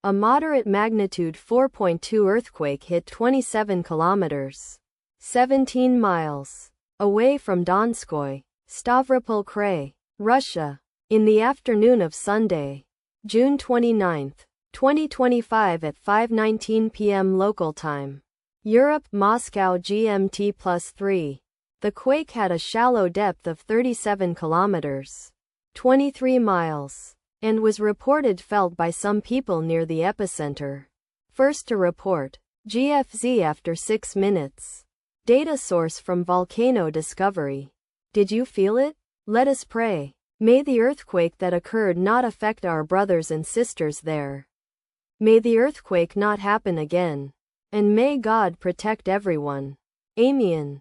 A moderate magnitude 4.2 earthquake hit 27 kilometers, 17 miles, away from Donskoye, Stavropol Kray, Russia, in the afternoon of Sunday, June 29, 2025 at 5:19 p.m. local time. Europe, Moscow GMT+3. The quake had a shallow depth of 37 kilometers, 23 miles, and was reported felt by some people near the epicenter. First to report, GFZ after 6 minutes. Data source from Volcano Discovery. Did you feel it? Let us pray. May the earthquake that occurred not affect our brothers and sisters there. May the earthquake not happen again. And may God protect everyone. Amen.